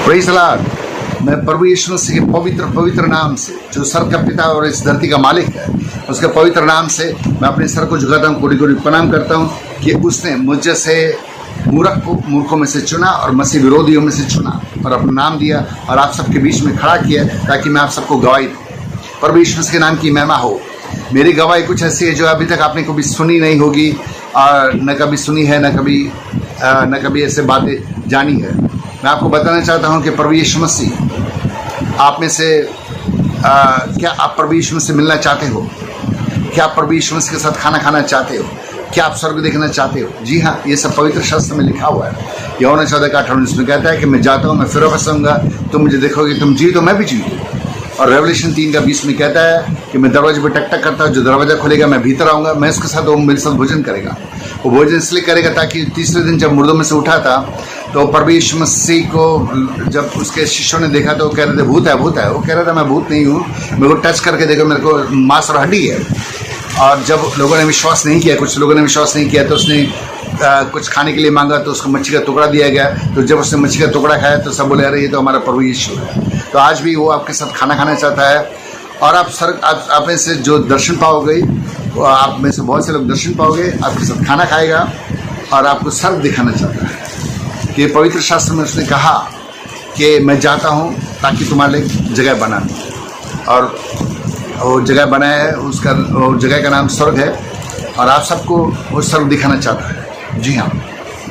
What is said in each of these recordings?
Praise the Lord. मैं प्रभु यीशु मसीह के पवित्र पवित्र नाम से, जो स्वर्ग का पिता और इस धरती का मालिक है, उसके पवित्र नाम से मैं अपने सर को झुकाता हूँ, कोटि कोटि प्रणाम करता हूँ कि उसने मुझ जैसे मूर्खों में से चुना और मसीह विरोधियों में से चुना और अपना नाम दिया और आप सबके बीच में खड़ा किया ताकि मैं आप सबको गवाही दूँ। प्रभु यीशु मसीह के नाम की महिमा हो। मेरी गवाही कुछ ऐसी है जो अभी तक आपने कभी सुनी नहीं होगी और न कभी सुनी है, न कभी ऐसे बातें जानी है। मैं आपको बताना चाहता हूं कि प्रभु यीशु मसीह आप में से क्या आप प्रभु यीशु मसीह से मिलना चाहते हो? क्या आप प्रभु यीशु मसीह के साथ खाना खाना चाहते हो? क्या आप स्वर्ग देखना चाहते हो? जी हाँ, ये सब पवित्र शास्त्र में लिखा हुआ है। यूहन्ना 14:18 इसमें कहता है कि मैं जाता हूँ, मैं फिर वापस आऊँगा, तुम मुझे देखोगे, तुम जी तो मैं भी जी। और रेवलेशन 3:20 में कहता है कि मैं दरवाजे पर टक टक करता हूँ, जो दरवाजा खुलेगा मैं भीतर आऊँगा, मैं उसके साथ, वो मेरे साथ भोजन करेगा। वो भोजन इसलिए करेगा ताकि तीसरे दिन जब मुर्दों में से उठा था तो प्रभु यीशु मसीह को जब उसके शिष्यों ने देखा तो कह रहे थे भूत है, भूत है। वो कह रहा था मैं भूत नहीं हूँ, मेरे को टच करके देखो, मेरे को मांस और हड्डी है। और जब लोगों ने विश्वास नहीं किया, कुछ लोगों ने विश्वास नहीं किया, तो उसने कुछ खाने के लिए मांगा तो उसको मच्छी का टुकड़ा दिया गया। तो जब उसने मच्छी का टुकड़ा खाया तो सब बोले अरे ये तो हमारा प्रभु यीशु है। तो आज भी वो आपके साथ खाना खाना चाहता है और आप में से जो दर्शन पाओगे, आप में से बहुत से लोग दर्शन पाओगे, आपके साथ खाना खाएगा और आपको स्वर्ग दिखाना चाहता है। कि पवित्र शास्त्र में उसने कहा कि मैं जाता हूँ ताकि तुम्हारे लिए जगह बना दूँ, और वो जगह बनाया है, उसका वो जगह का नाम स्वर्ग है और आप सबको वो स्वर्ग दिखाना चाहता है। जी हाँ,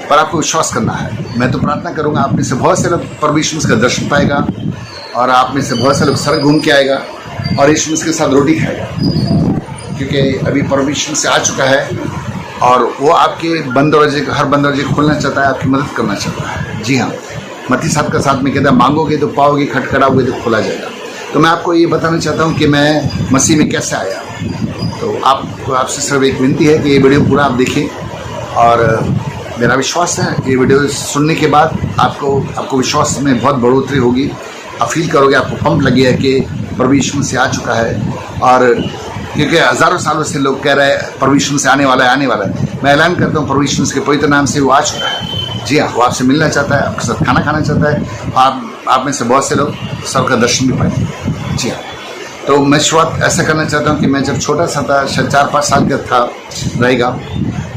पर आपको विश्वास करना है। मैं तो प्रार्थना करूँगा आप में से बहुत से लोग प्रभु यीशु मसीह का दर्शन पाएगा और आप में से बहुत से लोग स्वर्ग घूम के आएगा और यीशु मसीह के साथ रोटी खाएगा, क्योंकि अभी प्रभु यीशु मसीह आ चुका है और वो आपके बंद दरवाजे, हर बंद दरवाजे खोलना चाहता है, आपकी मदद करना चाहता है। जी हाँ, मत्ती 7 का 7 में कहता है मांगोगे तो पाओगे, खटखटाओगे तो खोला जाएगा। तो मैं आपको ये बताना चाहता हूँ कि मैं मसीह में कैसे आया। तो आपसे सिर्फ एक विनती है कि ये वीडियो पूरा आप देखें और मेरा विश्वास है ये वीडियो सुनने के बाद आपको विश्वास में बहुत बढ़ोतरी होगी। आप फील करोगे, आपको पंप लगेगा कि प्रभु यीशु मसीह आ चुका है। और क्योंकि हज़ारों सालों से लोग कह रहे हैं प्रभु यीशु मसीह आने वाला है, आने वाला है। मैं ऐलान करता हूँ प्रभु यीशु मसीह के पवित्र नाम से वो आ चुका है। जी हाँ, वो आपसे मिलना चाहता है, आपके साथ खाना खाना चाहता है। आप में से बहुत से लोग स्वर्ग का दर्शन भी पाएंगे। जी हाँ, तो मैं शुरुआत ऐसा करना चाहता हूँ कि मैं जब छोटा सा था, शायद 4-5 साल का था रहेगा,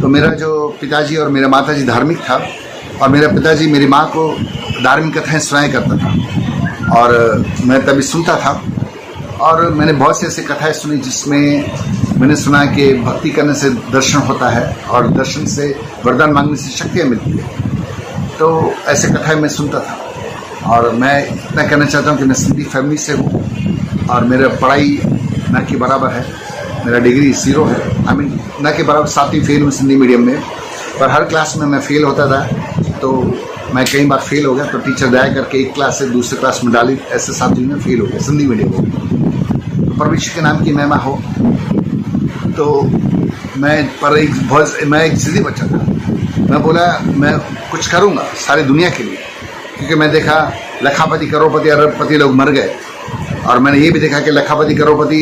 तो मेरा जो पिताजी और मेरा माताजी धार्मिक था और मेरा पिताजी मेरी माँ को धार्मिक कथाएँ सुनाया करता था और मैं तभी सुनता था। और मैंने बहुत से ऐसे कथाएं सुनी जिसमें मैंने सुना कि भक्ति करने से दर्शन होता है और दर्शन से वरदान मांगने से शक्तियाँ मिलती है। तो ऐसे कथाएं मैं सुनता था और मैं इतना कहना चाहता हूँ कि मैं सिंधी फैमिली से हूँ और मेरा पढ़ाई न के बराबर है। मेरा डिग्री 0 है, न के बराबर 7वीं फेल हूँ सिंधी मीडियम में, पर हर क्लास में मैं फेल होता था। तो मैं कई बार फेल हो गया तो टीचर दया करके एक क्लास से दूसरे क्लास में डाली, ऐसे 7वीं में फेल हो गया सिंधी मीडियम में। परमेश्वर के नाम की महिमा हो। तो मैं एक जिद्दी बच्चा था। मैं बोला मैं कुछ करूँगा सारी दुनिया के लिए, क्योंकि मैं देखा लखापति करोड़पति अरबपति लोग मर गए और मैंने ये भी देखा कि लखापति करोड़पति,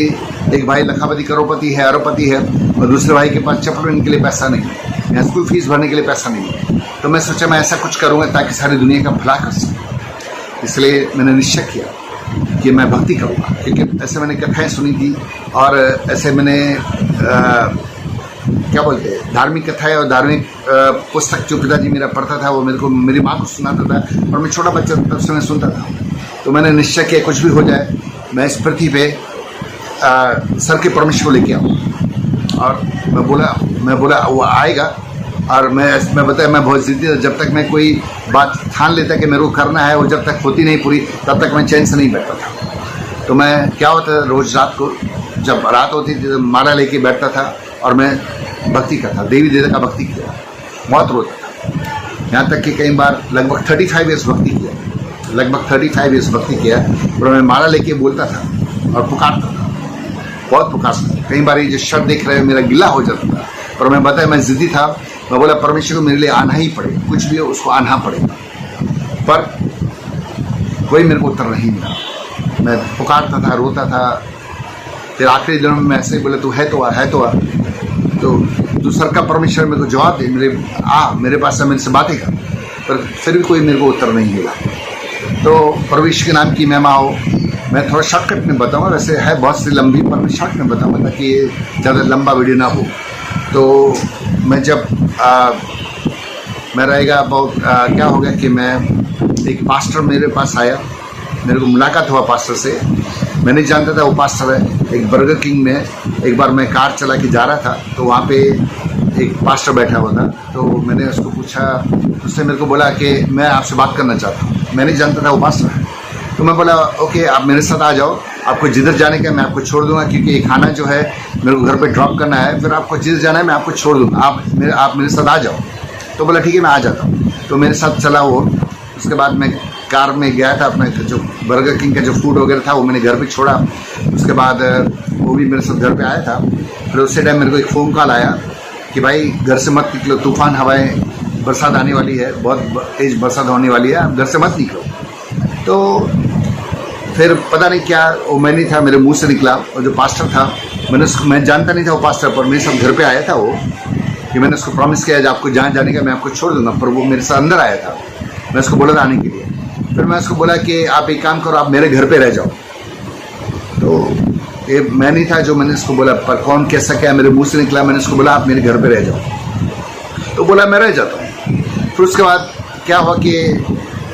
एक भाई लखापति करोड़पति है, अरबपति है और दूसरे भाई के पास चप्पल के लिए पैसा नहीं है या स्कूल फीस भरने के लिए पैसा नहीं है। तो मैं सोचा मैं ऐसा कुछ करूँगा ताकि सारी दुनिया का भला कर सकूँ। इसलिए मैंने निश्चय किया कि मैं भक्ति करूँगा, क्योंकि ऐसे मैंने कथाएं सुनी थी और ऐसे मैंने क्या बोलते हैं धार्मिक कथाएं और धार्मिक पुस्तक जो पिताजी मेरा पढ़ता था वो मेरी माँ को सुनाता था और मैं छोटा बच्चा तब से मैं सुनता था। तो मैंने निश्चय किया कुछ भी हो जाए मैं इस पृथ्वी पे सर के परमेश्वर को लेके आऊँ। और मैं बोला वो आएगा। और मैं बताया मैं बहुत जिद्दी था। जब तक मैं कोई बात ठान लेता कि मेरे को करना है, वो जब तक होती नहीं पूरी तब तक मैं चैन से नहीं बैठता था। तो मैं क्या होता रोज़ रात को जब रात होती थी तो माला लेके बैठता था और मैं भक्ति करता, देवी देवता का भक्ति किया, बहुत रोता था। यहाँ तक कि कई बार लगभग 35 ईयर्स भक्ति किया और मैं माला लेके बोलता था और पुकारता था, बहुत पुकारता था। कई बार ये जो शब्द देख रहे हो मेरा गिला हो जाता था, पर मैं बताया मैं जिद्दी था। मैं बोला परमेश्वर को मेरे लिए आना ही पड़ेगा, कुछ भी हो उसको आना पड़ेगा। पर कोई मेरे को उत्तर नहीं मिला। मैं पुकारता था, रोता था। फिर आखिरी दिनों में मैं ऐसे ही बोला तू है तो आ। तो दूसरा का परमेश्वर मेरे को जवाब दे, मेरे पास मेरे से बातें कर। पर फिर भी कोई मेरे को उत्तर नहीं मिला। तो परवेश के नाम की महिमा हो। मैं थोड़ा शॉर्टकट में बताऊंगा, वैसे है बहुत सी लंबी, पर मैं शॉर्ट में बताऊंगा ताकि ये ज़्यादा लंबा वीडियो ना हो। तो मैं जब मैं रहेगा बहुत क्या हो गया कि मैं एक पास्टर मेरे पास आया, मेरे को मुलाकात हुआ पास्टर से। मैं नहीं जानता था वो पास्टर है। एक बर्गर किंग में एक बार मैं कार चला के जा रहा था, तो वहाँ पे एक पास्टर बैठा हुआ था। तो मैंने उसको पूछा, उसने मेरे को बोला कि मैं आपसे बात करना चाहता हूँ। मैं नहीं जानता था वो पास्टर है। तो मैं बोला ओके, आप मेरे साथ आ जाओ, आपको जिधर जाने का मैं आपको छोड़ दूंगा, क्योंकि ये खाना जो है मेरे को घर पे ड्रॉप करना है, फिर आपको जिधर जाना है मैं आपको छोड़ दूंगा, आप मेरे साथ आ जाओ। तो बोला ठीक है, मैं आ जाता हूँ। तो मेरे साथ चला वो। उसके बाद मैं कार में गया था, अपना जो बर्गर किंग का जो फूड वगैरह था वो मैंने घर पे छोड़ा। उसके बाद वो भी मेरे साथ घर पे आया था। फिर उसी टाइम मेरे को एक फ़ोन कॉल आया कि भाई घर से मत निकलो, तूफान हवाएं, बरसात आने वाली है, बहुत तेज बरसात होने वाली है, आप घर से मत निकलो। तो फिर पता नहीं क्या, वो मैं नहीं था, मेरे मुंह से निकला। और जो पास्टर था, मैं जानता नहीं था वो पास्टर, पर मेरे साथ घर पे आया था वो, कि मैंने उसको प्रॉमिस किया जब आपको जहाँ जाने का मैं आपको छोड़ दूंगा, पर वो मेरे साथ अंदर आया था। मैं उसको बोला था आने के लिए। फिर मैं उसको बोला कि आप एक काम करो, आप मेरे घर पे रह जाओ। तो ये मैं नहीं था जो मैंने उसको बोला, पर कौन कैसा क्या मेरे मुंह से निकला, मैंने उसको बोला आप मेरे घर पे रह जाओ। तो बोला मैं रह जाता हूँ। फिर उसके बाद क्या हुआ कि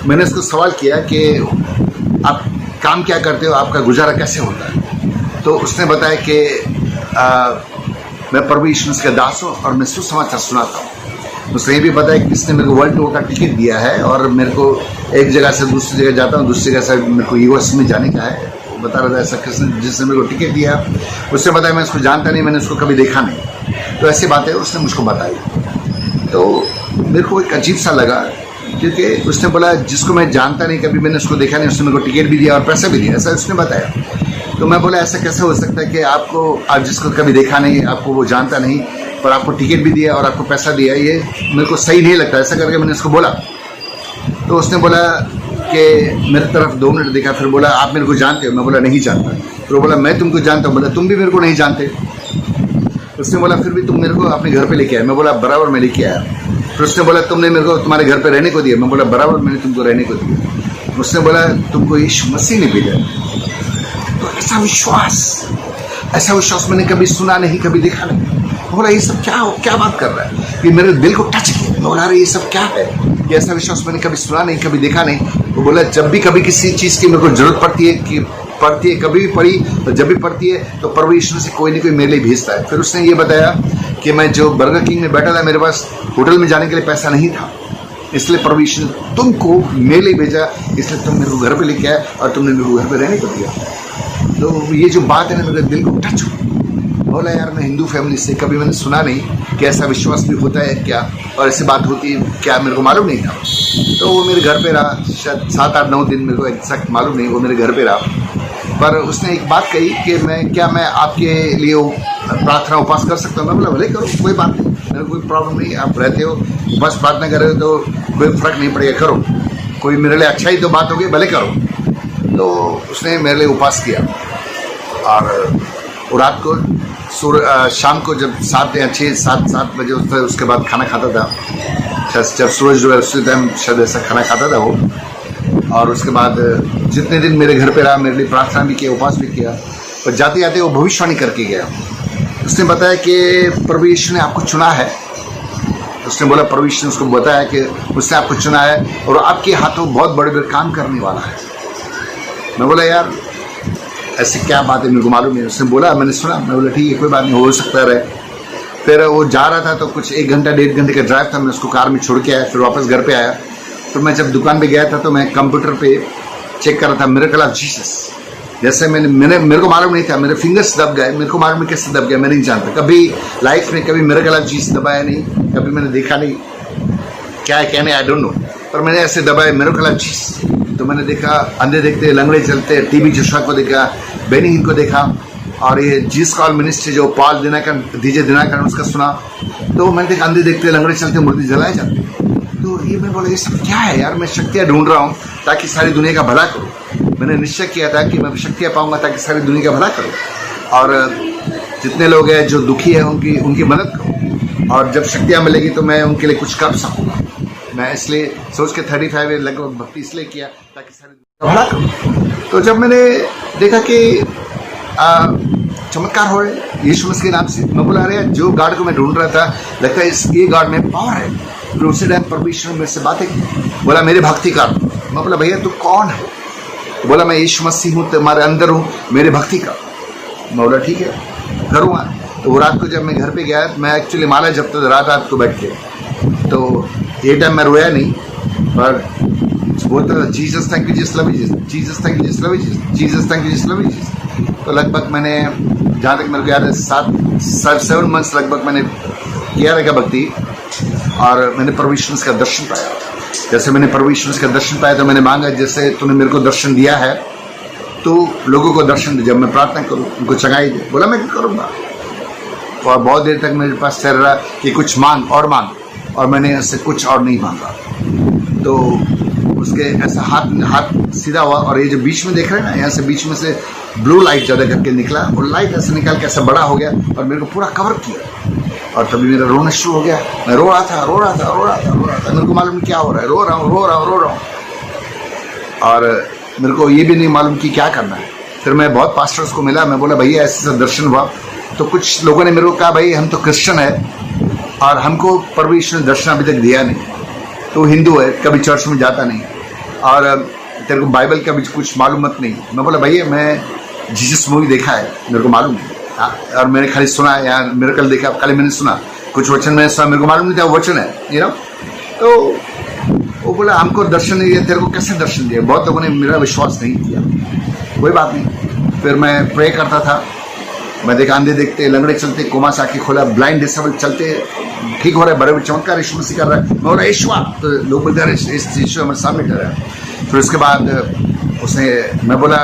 मैंने उसको सवाल किया कि आप काम क्या करते हो, आपका गुजारा कैसे होता है। तो उसने बताया कि मैं प्रभु यीशु मसीह का दास हूँ और मैं सुसमाचार सुनाता हूँ। उसने ये भी बताया कि किसने मेरे को वर्ल्ड टूर का टिकट दिया है और मेरे को एक जगह से दूसरी जगह जाता हूँ, दूसरी जगह से मेरे को यूएस में जाने का है। वो बता रहा था ऐसा किसने, जिसने मेरे को टिकट दिया। उसने बताया मैं उसको जानता नहीं, मैंने उसको कभी देखा नहीं। तो ऐसी बातें उसने मुझको बताई। तो मेरे को एक अजीब सा लगा, क्योंकि उसने बोला जिसको मैं जानता नहीं, कभी मैंने उसको देखा नहीं, उसने मेरे को टिकट भी दिया और पैसा भी दिया, ऐसा उसने बताया। तो मैं बोला ऐसा कैसे हो सकता है कि आप जिसको कभी देखा नहीं, आपको वो जानता नहीं, पर आपको टिकट भी दिया और आपको पैसा दिया, ये मेरे को सही नहीं लगता। ऐसा करके मैंने उसको बोला। तो उसने बोला कि मेरे तरफ 2 मिनट देखा, फिर बोला आप मेरे को जानते हो। मैं बोला नहीं जानता। फिर बोला मैं तुमको जानता हूँ। बोला तुम भी मेरे को नहीं जानते। उसने बोला फिर भी तुम मेरे को अपने घर पे लेके आए। मैं बोला बराबर मैं लेके आया। फिर उसने बोला तुमने मेरे को तुम्हारे घर पे रहने को दिया। मैं बोला बराबर मैंने तुमको रहने को दिया। उसने बोला तुमको यीशु मसीह ने भेजा। तो ऐसा विश्वास मैंने कभी सुना नहीं, कभी देखा नहीं। बोला ये सब क्या बात कर रहा है, ये मेरे दिल को टच किया। मैं बोला अरे ये सब क्या है, ये ऐसा विश्वास मैंने कभी सुना नहीं, कभी देखा नहीं। वो बोला जब भी कभी किसी चीज़ की मेरे को जरूरत पड़ती है, कभी भी पड़ी, और जब भी पड़ती है तो प्रभु यीशु से कोई ना कोई मेरे लिए भेजता है। फिर उसने ये बताया कि मैं जो बर्गर किंग में बैठा था, मेरे पास होटल में जाने के लिए पैसा नहीं था, इसलिए प्रभु यीशु ने तुमको मेरे लिए भेजा, इसलिए तुम मेरे को घर पे लेके आए और तुमने मेरे को घर पे रहने को दिया। तो ये जो बात है ना, मेरे दिल को टच हुई। बोला यार मैं हिंदू फैमिली से, कभी मैंने सुना नहीं कि ऐसा विश्वास भी होता है क्या, और ऐसी बात होती है क्या, मेरे को मालूम नहीं था। तो वो मेरे घर पे रहा शायद 7, 8, 9 दिन, मेरे को एग्जैक्ट मालूम नहीं, वो मेरे घर पे रहा। पर उसने एक बात कही कि मैं आपके लिए प्रार्थना उपास कर सकता हूँ। मैं बोला भले करो, कोई बात नहीं, मेरे कोई प्रॉब्लम नहीं। आप रहते हो, बस प्रार्थना कर रहे हो तो कोई फर्क नहीं पड़ेगा, करो, कोई मेरे लिए अच्छा ही तो बात होगी, भले करो। तो उसने मेरे लिए उपास किया। और रात को शाम को जब 7 या 6, 7 बजे उसके बाद खाना खाता था, जब सूरज जो है उसी टाइम शायद ऐसा खाना खाता था वो। और उसके बाद जितने दिन मेरे घर पे रहा, मेरे लिए प्रार्थना भी किया, उपास भी किया। और जाते जाते वो भविष्यवाणी करके गया। उसने बताया कि प्रभु यीशु ने आपको चुना है। उसने बोला प्रभु यीशु ने उसको बताया कि उसने आपको चुना है और आपके हाथों बहुत बड़े बड़े काम करने वाला है। मैं बोला यार ऐसी क्या बात है, मेरे को मालूम नहीं। उसने बोला मैंने सुना। मैं बोला ठीक है, कोई बात नहीं, हो सकता रहे। फिर वो जा रहा था तो कुछ 1 घंटा 1.5 घंटे का ड्राइव था, मैं उसको कार में छोड़ के आया, फिर वापस घर पे आया। तो मैं जब दुकान पे गया था तो मैं कंप्यूटर पे चेक कर रहा था मिरेकल ऑफ जीसस। जैसे मेरे को मालूम नहीं था, मेरे फिंगर्स दब गए, मेरे को मालूम नहीं कैसे दब गया, मैं नहीं जानता। कभी लाइफ में कभी मिरेकल ऑफ जीसस दबाया नहीं, कभी मैंने देखा नहीं, क्या है कहने आई डोंट नो, पर मैंने ऐसे दबाया मिरेकल ऑफ जीसस। तो मैंने देखा अंधे देखते, लंगड़े चलते, टीबी जोशुआ को देखा, बेनी हिन को देखा, और ये जीसस कॉल मिनिस्ट्री जो पॉल डीजे दिनाकर उसका सुना। तो मैंने देखा अंधे देखते, लंगड़े चलते, मुर्दे जलाए जाते। तो ये मैं बोला ये सब क्या है यार, मैं शक्तियाँ ढूंढ रहा हूँ ताकि सारी दुनिया का भला करूँ। मैंने निश्चय किया था कि मैं शक्तियाँ पाऊंगा ताकि सारी दुनिया का भला करूँ, और जितने लोग हैं जो दुखी है उनकी मदद करूँ, और जब शक्तियाँ मिलेगी तो मैं उनके लिए कुछ कर सकूँगा। मैं इसलिए सोच के 35 लगभग भक्ति इसलिए किया ताकि सारी भला करूं। तो जब मैंने देखा कि चमत्कार हो रहे यीशु मसीह के नाम से, मैं बोला अरे जो गॉड को मैं ढूंढ रहा था, लगता है ये गॉड में पावर है। फिर उसी टाइम परमेश्वर मेरे से बातें की, बोला मेरे भक्ति कर। मैं बोला भैया तू कौन है? बोला मैं यीशु मसीह हूँ, तुम्हारे अंदर हूँ, मेरे भक्ति का। मैं बोला ठीक है करूँगा। तो वो रात को जब मैं घर पे गया, मैं एक्चुअली माला जब तक रात को बैठ के, तो ये टाइम मैं रोया नहीं, पर बोलता था Jesus thank you Jesus love you Jesus, Jesus thank you Jesus love you Jesus, Jesus thank you Jesus love you Jesus. तो लगभग मैंने, जहाँ तक मेरे को याद है, 7 मंथ्स लगभग मैंने किया रहेगा भक्ति, और मैंने परमेश्वर का दर्शन पाया। जैसे मैंने परमेश्वर का दर्शन पाया तो मैंने मांगा जैसे तूने मेरे को दर्शन दिया है तो लोगों को दर्शन दे, जब मैं प्रार्थना करूँ उनको चंगाई दे। बोला मैं करूँगा। और बहुत देर तक मेरे पास ठहर रहा कि कुछ मांग, और मैंने ऐसे कुछ और नहीं मांगा। तो उसके ऐसा हाथ सीधा हुआ, और ये जो बीच में देख रहे हैं ना, यहाँ से बीच में से ब्लू लाइट ज़्यादा करके निकला, और लाइट ऐसे निकाल के ऐसा बड़ा हो गया और मेरे को पूरा कवर किया। और तभी मेरा रोना शुरू हो गया। मैं रो रहा था, मेरे को मालूम नहीं क्या हो रहा है, रो रहा हूँ। और मेरे को ये भी नहीं मालूम कि क्या करना है। फिर मैं बहुत पास्टर्स को मिला, मैं बोला भैया ऐसे दर्शन हुआ। तो कुछ लोगों ने मेरे को कहा भाई हम तो क्रिश्चियन है और हमको परमेश्वर ने दर्शन अभी तक दिया नहीं, तो हिंदू है, कभी चर्च में जाता नहीं, और तेरे को बाइबल का भी कुछ मालूमत नहीं। मैं बोला भैया मैं जीसस मूवी देखा है, मेरे को मालूम है, और मैंने खाली सुना है, यार मिरेकल देखा, खाली मैंने सुना, कुछ वचन मैंने सुना, मेरे को मालूम नहीं था वो वचन है, तो वो बोला हमको दर्शन नहीं दिया, तेरे को कैसे दर्शन दिया? बहुत लोगों ने मेरा विश्वास नहीं किया। कोई बात नहीं। फिर मैं प्रे करता था, मैं देखा अंधे देखते, लंगड़े चलते, कोमा से आँखें खोला, ब्लाइंड डिसेबल चलते ठीक हो रहे, बड़े चमत्कार यीशु मसीह कर रहा है। मैं बोला यीशु, तो लोग बोलते हैं यीशु हमारे सामने ठहरा है। फिर उसके बाद उसने, मैं बोला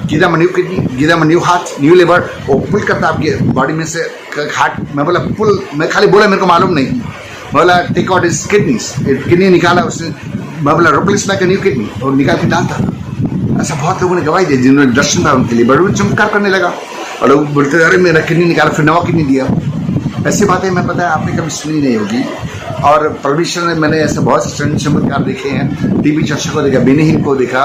give them new kidney, give them new heart, new liver, वो पुल करता आपके बॉडी में से हार्ट। मैं बोला पुल, मैं खाली बोला मेरे को मालूम नहीं। मैं बोला take out is kidneys, kidney निकाला उसने। मैं बोला रिप्लेस लाइक न्यू किडनी, और निकाल के डालता। ऐसा बहुत लोगों ने गवाही दी जिन्होंने दर्शन था उनके लिए, बड़े चमत्कार करने लगा। और लोग बोलते अरे मेरा किडनी निकाला, फिर नवा किडनी दिया। ऐसी बातें मैं पता है आपने कभी सुनी नहीं होगी। और परमेश्वर ने, मैंने ऐसे बहुत से चमत्कार देखे हैं। टीबी चर्चा को देखा, बेनीहीन को देखा,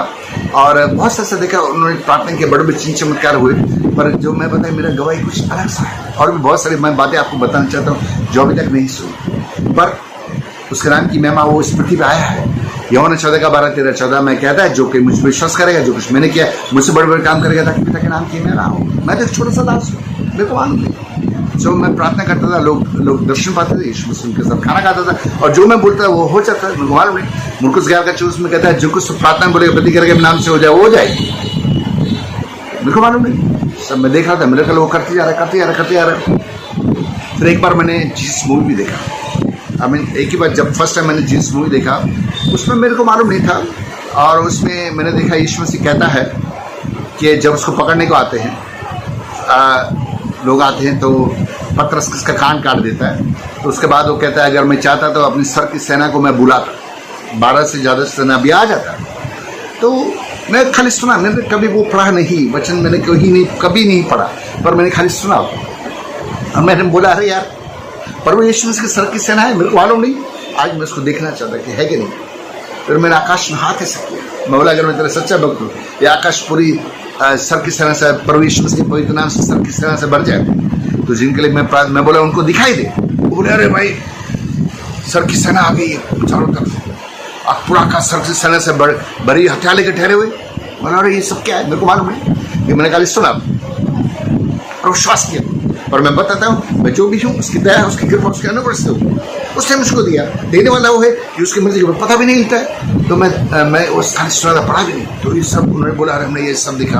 और बहुत से ऐसा देखा, उन्होंने प्रार्थना किया, बड़े बड़े चमत्कार हुए। पर जो मैं बताया मेरा गवाही कुछ अलग सा है। और भी बहुत सारी मैं बातें आपको बताना चाहता हूँ जो अभी तक नहीं सुनी, पर उसके नाम की महिमा वो इस पृथ्वी पर आया है। यूहन्ना 14:12-13-14 में कहता है जो कि मुझ पर विश्वास करेगा, जो कुछ मैंने किया, मुझसे बड़े बड़े काम करेगा, ताकि पिता के नाम की मैं रहा हूँ। मैं तो एक छोटा सा दास हूँ, मेरे को मालूम नहीं। जो मैं प्रार्थना करता था, लोग दर्शन पाते थे, यीशु मसीह उनके साथ खाना खाता था, और जो मैं बोलता था वो हो जाता है, मेरे को मालूम नहीं। मुर्कुस 11:24 में कहता है जो कुछ प्रार्थना बोलेगा प्रति करके नाम से हो जाए, वो हो जाएगी। मेरे को मालूम नहीं, सब मैं देख रहा था, मेरे को वो करते जा रहा। फिर एक बार मैंने जीसस मूवी भी देखा। एक ही बार, जब फर्स्ट टाइम मैंने जीसस मूवी देखा, उसमें मेरे को मालूम नहीं था, और उसमें मैंने देखा यीशु मसीह कहता है कि जब उसको पकड़ने को आते हैं, लोग आते हैं, तो पतरस इसका कान काट देता है। तो उसके बाद वो कहता है अगर मैं चाहता तो अपनी सर की सेना को मैं बुलाता, 12 से ज़्यादा सेना भी आ जाता। तो मैं खाली सुना, मैंने कभी वो पढ़ा नहीं, वचन मैंने कभी नहीं पढ़ा, पर मैंने खाली सुना। और मैंने बोला अरे यार प्रभु यीशु मसीह की सर की सेना है, मेरे को मालूम नहीं, आज मैं उसको देखना चाहता कि है कि नहीं। फिर मैंने आकाश में हाथ ऐसे किया, मैं बोला अगर मैं तेरा सच्चा भक्त हूँ, ये आकाश पूरी सर की सेना से, प्रभु यीशु मसीह के पवित्र नाम से सर की सेना से भर जाए, तो जिनके लिए मैं बोला उनको दिखाई दे। वो बोले अरे भाई सर की सेना आ गई है चारों तरफ, अब पूरा आकाश सर की सेना से बड़ी हथियार लेकर ठहरे हुए। बोला अरे ये सब क्या है, मेरे को मालूम नहीं, ये मैंने खाली सुना और विश्वास किया। और मैं बताता हूँ, मैं जो भी हूँ उसकी दया, उसकी कृपा, उसके अनुग्रह से हूँ। उसने मुझको दिया, देने वाला वो है कि उसकी मर्जी को पता भी नहीं लगता है। तो मैं उस खाली सुना पढ़ा भी नहीं। तो ये सब उन्होंने बोला, हमने ये सब देखा।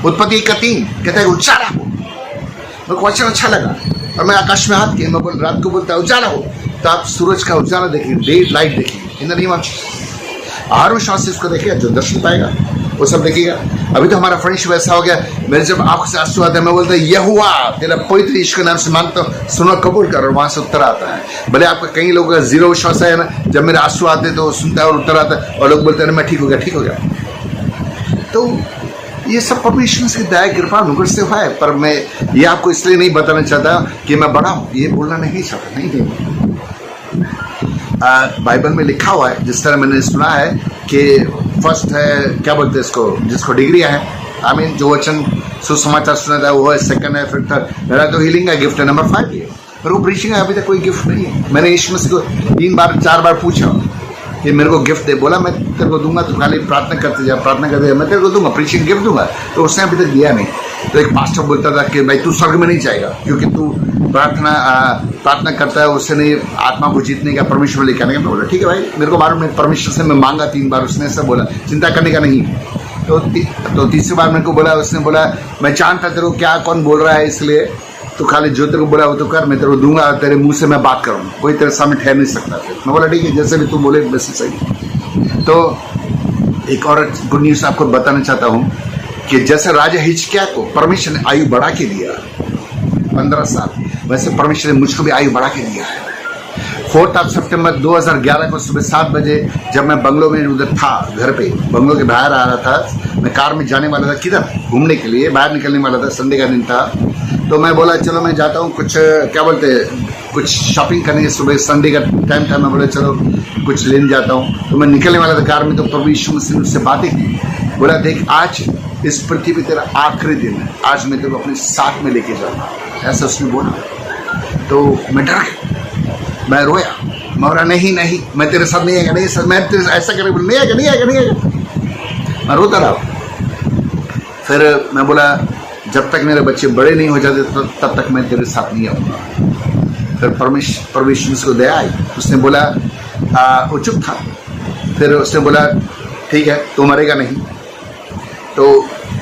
उत्पत्ति 1:3 कहता है उजाला हो, मेरे को अच्छा लगा। और मैं आकाश में हाथ किया, मैं रात को बोलता है उजाला हो, तो आप सूरज का उजाला देखेंगे, डे लाइट देखेंगे। In the name of Jesus, हर विश्वास से उसको देखेगा, जो दर्शन पाएगा वो सब देखेगा। अभी तो हमारा फ्रेंडशिप ऐसा हो गया, मेरे जब आंखों से आंसू आते हैं, मैं बोलता यहोवा तेरा पवित्र यीशु के नाम से मांगता हूँ, सुनो कबूल कर, और वहां से उत्तर आता है। भले आपका कई लोगों का जीरो विश्वास है ना, जब मेरे आंसू आते तो सुनता है और उत्तर आता है, और लोग बोलते हैं मैं ठीक हो गया। तो ये सब प्रभु यीशु मसीह की दया कृपा अनुग्रह से हुआ है। पर मैं ये आपको इसलिए नहीं बताना चाहता कि मैं बड़ा हूँ, ये बोलना नहीं चाहता, नहीं। बाइबल में लिखा हुआ है, जिस तरह मैंने सुना है कि फर्स्ट है, क्या बोलते हैं इसको, जिसको डिग्रियां है, आई मीन जो वचन सुसमाचार सुनाता है वो है, सेकंड है, फिर थर्ड। मेरा तो हीलिंग का गिफ्ट है, नंबर 5 ये। पर वो प्रीचिंग है, अभी तक कोई गिफ्ट नहीं है। मैंने यीशु मसीह को 3 बार 4 बार पूछा कि मेरे को गिफ्ट दे, बोला मैं तेरे को दूंगा, तो खाली प्रार्थना करते जा, प्रार्थना करते जा, मैं तेरे को दूंगा, प्रीचिंग गिफ्ट दूंगा। तो उसने अभी तक दिया नहीं। तो एक पास्टर बोलता था कि भाई तू स्वर्ग में नहीं जाएगा, क्योंकि तू प्रार्थना करता है, उससे नहीं आत्मा को जीतने का, परमेश्वर लेके आने का। मैं बोला ठीक है भाई, मेरे को मालूम है, परमेश्वर से मैं मांगा 3 बार, उसने ऐसा बोला, चिंता करने का नहीं। तो तीसरी बार मेरे को बोला, उसने बोला मैं जानता तेरे को क्या कौन बोल रहा है, इसलिए तो खाली जो तेरे को बोला वो तो कर, मैं तेरे को दूंगा, तेरे मुंह से मैं बात करूँ, कोई तेरे सामने ठहर नहीं सकता। फिर मैं बोला ठीक है, जैसे भी तू बोले वैसे सही। तो एक और गुड न्यूज़ आपको बताना चाहता हूँ कि जैसे राजा हिजकिय्याह को परमेश्वर ने आयु बढ़ा के दिया 15 साल, वैसे परमेश्वर ने मुझको भी आयु बढ़ा के दिया है। 4 सितंबर 2011 को सुबह 7 बजे जब मैं बंगलो में उधर था, घर पे बंगलो के बाहर आ रहा था, मैं कार में जाने वाला था, किधर घूमने के लिए बाहर निकलने वाला था, संडे का दिन था। तो मैं बोला चलो मैं जाता हूँ, कुछ क्या बोलते हैं, कुछ शॉपिंग करने के, सुबह संडे का टाइम था, मैं बोला चलो कुछ लेने जाता हूँ। तो मैं निकलने वाला था कार में, तो प्रभु यीशु मसीह ने उससे बातें की, बोला देख आज इस पृथ्वी पे तेरा आखिरी दिन है, आज मैं तेरे को अपने साथ में लेके जाऊँगा, ऐसा उसने बोला। तो मैं डर गया, मैं रोया, मैं बोला नहीं नहीं मैं तेरे साथ नहीं आएगा, नहीं सर मैं तेरे ऐसा करे, नहीं आएगा नहीं आएगा नहीं आएगा, मैं रोता रहा। फिर मैं बोला जब तक मेरे बच्चे बड़े नहीं हो जाते तब तक मैं तेरे साथ नहीं आऊँगा। फिर परमेश्वर को दया आई, उसने बोला वो चुप था। फिर उसने बोला ठीक है तू मरेगा नहीं, तो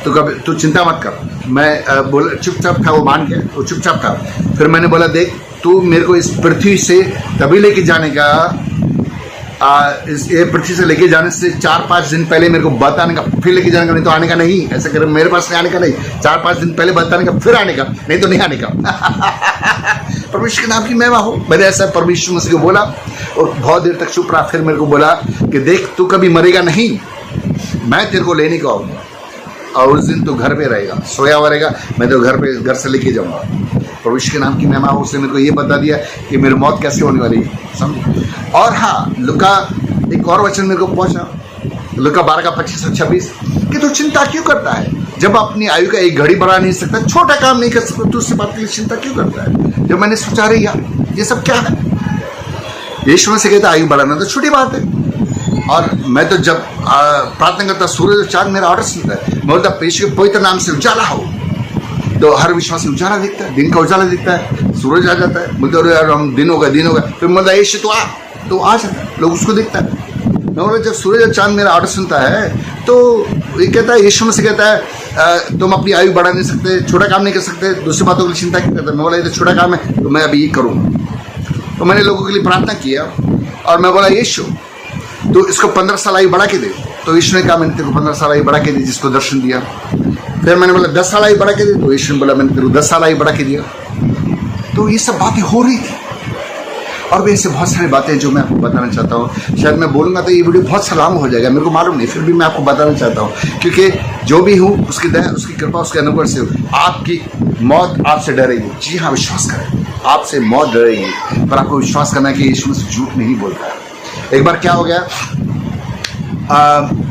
कभी तू चिंता मत कर। मैं बोला चुपचाप था, वो मान के वो चुपचाप था। फिर मैंने बोला देख तू मेरे को इस पृथ्वी से तभी लेके जाने का, ये पृथ्वी से लेके जाने से 4-5 दिन पहले मेरे को बताने का, फिर लेके जाने का, नहीं तो आने का नहीं, ऐसा कर मेरे पास नहीं आने का नहीं, 4-5 दिन पहले बताने का, फिर आने का, नहीं तो नहीं आने का। परमेश्वर के नाम की महिमा हो। मैंने ऐसा परमेश्वर मसीह को बोला और बहुत देर तक चुप रहा। फिर मेरे को बोला कि देख तू कभी मरेगा नहीं, मैं तेरे को लेने को आऊँगा और उस दिन तू घर पे रहेगा, सोया हुआ रहेगा, मैं तो घर से लेके जाऊँगा। परमेश्वर के नाम की महिमा हो। उसने मेरे को ये बता दिया कि मेरी मौत कैसे होने वाली है, समझ। और हाँ, लुका एक और वचन मेरे को पहुंचा, लुका 12 का 25-26 कि तू चिंता क्यों करता है, जब अपनी आयु का एक घड़ी बढ़ा नहीं सकता, छोटा काम नहीं कर सकता, तू उससे बात के लिए चिंता क्यों करता है। जब मैंने सोचा रही यार ये सब क्या है, यीशु मसीह कहता आयु बढ़ाना तो छोटी बात है। और मैं तो जब प्रार्थना करता, सूरज और चांद मेरा ऑर्डर सुनता है, मैं बोलता पेश पवित्र नाम से उजाला हो, तो हर विश्वासी उजाला दिखता है, दिन का उजाला दिखता है, सूरज आ जाता है, बोलते अरे यार हम दिन होगा दिन होगा, फिर बोलता यीशु तो आ जाता है, लोग उसको दिखता है। मैं बोला जब सूरज और चांद मेरा ऑर्डर सुनता है तो ये कहता है, यीशु मसीह कहता है तुम अपनी आयु बढ़ा नहीं सकते, छोटा काम नहीं कर सकते, दूसरी बातों की चिंता क्यों करते। मैं बोला ये तो छोटा काम है, तो मैं अभी ये करूँगा। तो मैंने लोगों के लिए प्रार्थना किया और मैं बोला यीशु तो इसको 15 साल आयु बढ़ा के दे। तो यीशु ने कहा मैंने तेरे को 15 साल आयु बढ़ा के दी, जिसको दर्शन दिया। फिर मैंने बोला 10 साल आयु बढ़ा के दी, तो यीशु ने बोला मैंने तेरे को 10 साल आयु बढ़ा के दिया। तो ये सब बातें हो रही थी और भी ऐसे बहुत सारी बातें जो मैं आपको बताना चाहता हूँ। शायद मैं बोलूँगा तो ये वीडियो बहुत सलाम हो जाएगा, मेरे को मालूम नहीं, फिर भी मैं आपको बताना चाहता हूँ क्योंकि जो भी हूँ उसकी दया, उसकी कृपा, उसके अनुग्रह से आपकी मौत आपसे डरेगी। जी हाँ, विश्वास करें, आपसे मौत डरेगी, पर आपको विश्वास करना है कि यीशु मसीह झूठ नहीं बोलता है। एक बार क्या हो गया,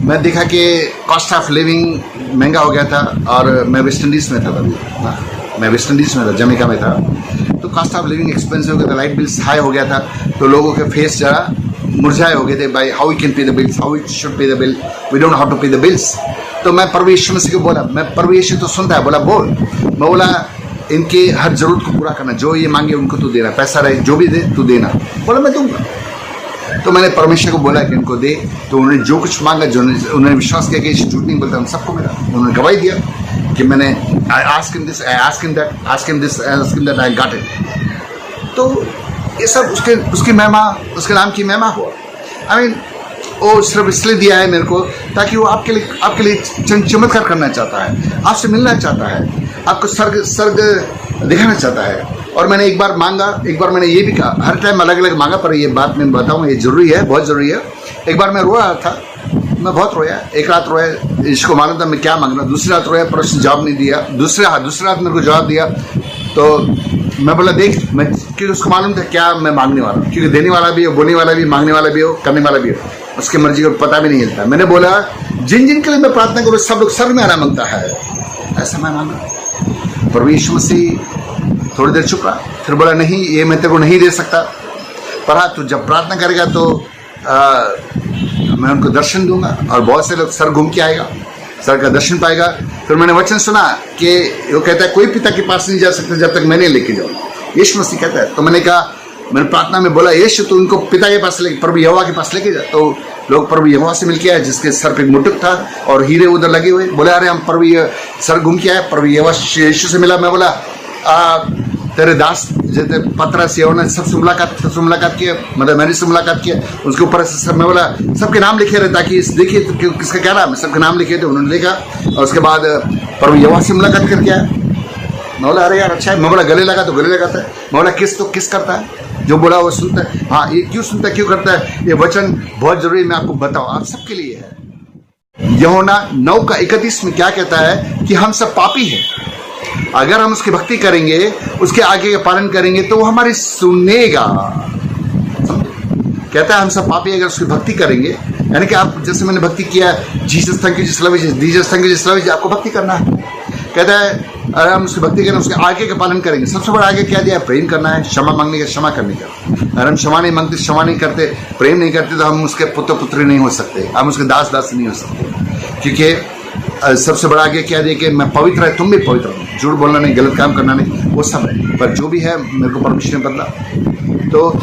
मैं देखा कि कॉस्ट ऑफ लिविंग महंगा हो गया था और मैं वेस्ट इंडीज़ में था तभी, मैं वेस्ट इंडीज़ में था, जमैका में था। तो कॉस्ट ऑफ लिविंग एक्सपेंसिव हो गया था, लाइट बिल्स हाई हो गया था, तो लोगों के फेस जरा मुरझाए हो गए थे, भाई how we can pay the bills, how we should pay the bill, we don't how to pay the bills. तो मैं प्रभु यीशु मसीह को बोला, मैं प्रभु यीशु तो सुनता है, बोला बोल। मैं बोला इनके हर जरूरत को पूरा करना, जो ये मांगे उनको तू देना, पैसा रहे जो भी दे तू देना। बोला मैं दूंगा। तो मैंने परमेश्वर को बोला कि इनको दे, तो उन्होंने जो कुछ मांगा, जो उन्होंने विश्वास किया कि झूठ नहीं बोलता, उन सबको मिला। उन्होंने गवाही दिया कि मैंने I ask him this, I ask him that, ask him this, I ask him that, I got it. तो ये सब उसकी महिमा, उसके नाम की महिमा हुआ। आई मीन वो सिर्फ इसलिए दिया है मेरे को ताकि वो आपके लिए चमत्कार करना चाहता है, आपसे मिलना चाहता है, आपको स्वर्ग दिखाना चाहता है। और मैंने एक बार मांगा, एक बार मैंने ये भी कहा, हर टाइम अलग अलग मांगा, पर ये बात मैं बताऊँ ये ज़रूरी है, बहुत ज़रूरी है। एक बार मैं रो रहा था, मैं बहुत रोया, एक रात रोया, इसको मालूम था मैं क्या मांग रहा, दूसरी रात रोया पर उसने जवाब नहीं दिया, दूसरी रात मेरे को जवाब दिया। तो मैं बोला देख, मैं क्योंकि उसको मालूम था क्या मैं मांगने वाला हूँ, क्योंकि देने वाला भी हो, बोलने वाला भी, मांगने वाला भी हो, करने वाला भी हो। उसकी मर्जी को पता भी नहीं चलता। मैंने बोला जिन जिन के लिए मैं प्रार्थना करूँ सब लोग स्वर्ग में आना मांगता है, ऐसा मैं मांगा। प्रभु यीशु मसीह थोड़ी देर चुप रहा, फिर बोला नहीं ये मैं तेरे को नहीं दे सकता, पर हाँ तू जब प्रार्थना करेगा तो मैं उनको दर्शन दूंगा और बहुत से लोग सर घूम के आएगा, सर का दर्शन पाएगा। फिर मैंने वचन सुना कि वो कहता है कोई पिता के पास नहीं जा सकता जब तक मैं नहीं लेके जाऊँ, यीशु मसीह कहता है। तो मैंने कहा, मैंने प्रार्थना में बोला यीशु तू उनको पिता के पास लेके, प्रभु यहोवा के पास लेके जा। तो लोग प्रभु यहोवा से मिल के आए जिसके सर पे मुटुक था और हीरे उधर लगे हुए। बोले अरे हम प्रभु सर घूम के आए, प्रभु यहोवा यीशु से मिला। मैं बोला तेरे दास जैसे पतरस यहोवा ने सबसे मुलाकात किया, मतलब मैंने से मुलाकात किया, उसके ऊपर से सब मैं बोला सबके नाम लिखे रहे ताकि देखिए तो किसका क्या नाम है, सबके नाम लिखे थे, उन्होंने देखा और उसके बाद प्रभु यहोवा से मुलाकात करके आया। मैं बोला अरे यार अच्छा है। मैं बोला गले लगा तो गले लगाता है। मैं बोला किस तो किस करता है, जो बोला वो सुनता है। हाँ ये क्यों सुनता है, क्यों करता है, ये वचन बहुत जरूरी, मैं आपको बताऊं, आप सबके लिए है। यूहन्ना 9:31 में क्या कहता है कि हम सब पापी हैं, अगर हम उसकी भक्ति करेंगे, उसके आगे का पालन करेंगे तो वो हमारी सुनेगा। कहता है हम सब पापी अगर उसकी भक्ति करेंगे, यानी कि आप जैसे मैंने भक्ति किया, Jesus thank you Jesus thank you, आपको भक्ति करना है। कहता है अगर हम उसकी भक्ति करें, उसके आगे का पालन करेंगे। सबसे बड़ा आगे क्या दिया है, प्रेम करना है, क्षमा मांगने का, क्षमा करने का। अगर हम क्षमा नहीं मांगते, क्षमा नहीं करते, प्रेम नहीं करते, तो हम उसके पुत्र पुत्री नहीं हो सकते, हम उसके दास दास नहीं हो सकते। क्योंकि सबसे बड़ा आगे क्या दिया कि मैं पवित्र है, तुम भी पवित्र हो, झूठ बोलना नहीं, गलत काम करना नहीं, वो सब है। पर जो भी है मेरे को परमेश्वर ने बदला। तो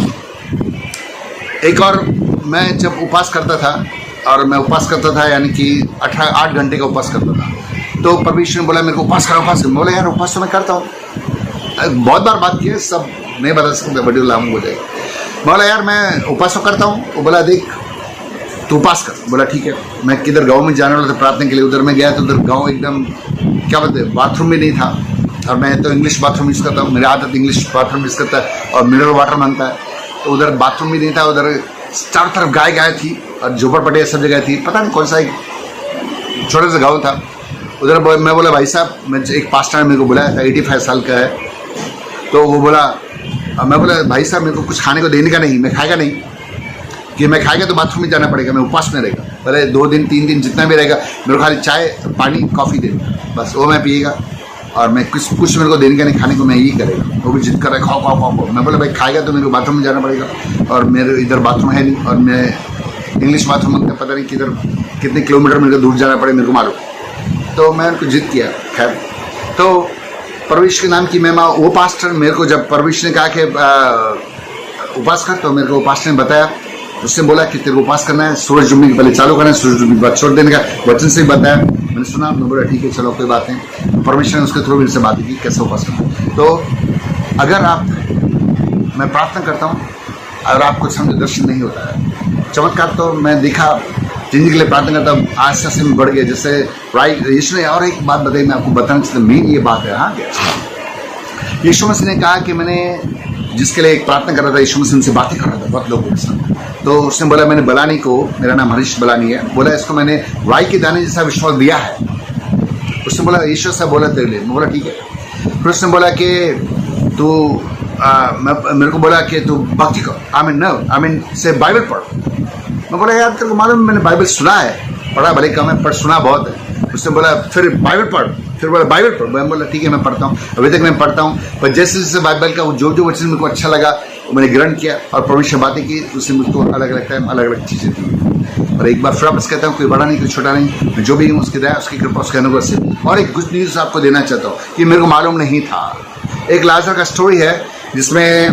एक और मैं जब उपास करता था, और मैं उपास करता था यानी कि 8 घंटे का उपास करता था, तो परमेश्वर ने बोला मेरे को उपास करो। बोला यार उपास तो मैं करता हूँ, बहुत बार बात की है, सब नहीं बता सकते, बड़ी लाम हो जाएगी। बोला यार मैं उपास तो करता हूँ। वो बोला देख तू उपास कर। बोला ठीक है। मैं किधर गाँव में जाने वाला था प्रार्थना के लिए, उधर मैं गया तो उधर गाँव एकदम क्या बोलते हैं, बाथरूम भी नहीं था, और मैं तो इंग्लिश बाथरूम यूज़ करता हूँ, मेरी आदत इंग्लिश बाथरूम यूज़ करता है और मिनरल वाटर मांगता है। तो उधर बाथरूम भी नहीं था, उधर चारों तरफ गाय थी और झोपड़पट्टियाँ सब जगह थी, पता नहीं कौन सा एक छोटा सा गाँव था उधर। मैं बोला भाई साहब, मैं एक पास्टर ने मेरे को बुलाया था, 85 साल का है। तो वो बोला, मैं बोला भाई साहब मेरे को कुछ खाने को देने का नहीं, मैं खाएगा नहीं, कि मैं खाएगा तो बाथरूम में जाना पड़ेगा, मैं उपास में रहेगा, पहले 2 दिन 3 दिन जितना भी रहेगा, मेरे को खाली चाय पानी कॉफ़ी दे, बस वो मैं पिएगा, और मैं कुछ मेरे को देने का नहीं, खाने को मैं यही करेगा। वो भी जिद कर रहा है खाओ। मैं बोला भाई खाएगा तो मेरे को बाथरूम में जाना पड़ेगा, और मेरे इधर बाथरूम है नहीं, और मैं इंग्लिश बाथरूम मांगता, पता नहीं किधर कितने किलोमीटर मेरे को दूर जाना पड़े, मेरे को मालूम। तो मैं उनको जिद किया। खैर तो परमेश्वर के नाम की महिमा, वो पास्टर मेरे को जब परमेश्वर ने कहा कि उपास कर, तो मेरे को पास्टर ने बताया, उसने बोला कि तेरे को उपास करना है, सूरज डूबने के पहले चालू करना है, सूरज डूबने के बाद छोड़ देने का, वचन से ही बताया। मैंने सुना, मैं बोला ठीक है चलो कोई बात नहीं। परमेश्वर ने उसके थ्रू मेरे से बात की कैसे उपास करना। तो अगर आप, मैं प्रार्थना करता हूँ, अगर आपको समझ दर्शन नहीं होता है, चमत्कार तो मैं देखा, जिंदगी के लिए प्रार्थना करता हूँ, आस्ते आस्ते में बढ़ गया। जैसे राइट यीशु ने और एक बात बताई, मैं आपको बताना चाहता हूँ, मेन ये बात है। हाँ यीशु मसीह ने कहा कि मैंने जिसके लिए एक प्रार्थना कर रहा था, यीशु मसीह उनसे बातें कर रहा था बहुत लोगों के साथ। तो उसने बोला मैंने बलानी को, मेरा नाम हरीश बलानी है, बोला इसको मैंने राई के दाने जैसा विश्वास दिया है। उसने बोला ईश्वर से बोला तेरे लिए। मैं बोला ठीक है। फिर उसने बोला कि तू मेरे को बोला कि तू भक्ति कर, आई मीन से बाइबल पढ़। मैं बोला यार तेरे को मालूम मैंने बाइबल सुना है, पढ़ा भले कम है पर सुना बहुत है। उसने बोला फिर बाइबल पढ़, फिर बोला बाइबल पढ़। मैं बोला ठीक है मैं पढ़ता हूँ, अभी तक मैं पढ़ता हूँ, पर जैसे जैसे बाइबल का जो वचन मेरे को अच्छा लगा वो मैंने ग्रहण किया और परमेश्वर बातें की, उससे मुझको अलग अलग टाइम अलग अलग चीज़ें दी। और एक बार फिर वापस कहता हूँ, कोई बड़ा नहीं कोई छोटा नहीं, मैं जो भी हूँ उसकी दया उसकी कृपा उसके अनुग्रह से। और एक गुड न्यूज़ आपको देना चाहता हूँ कि मेरे को मालूम नहीं था। एक लाजर का स्टोरी है जिसमें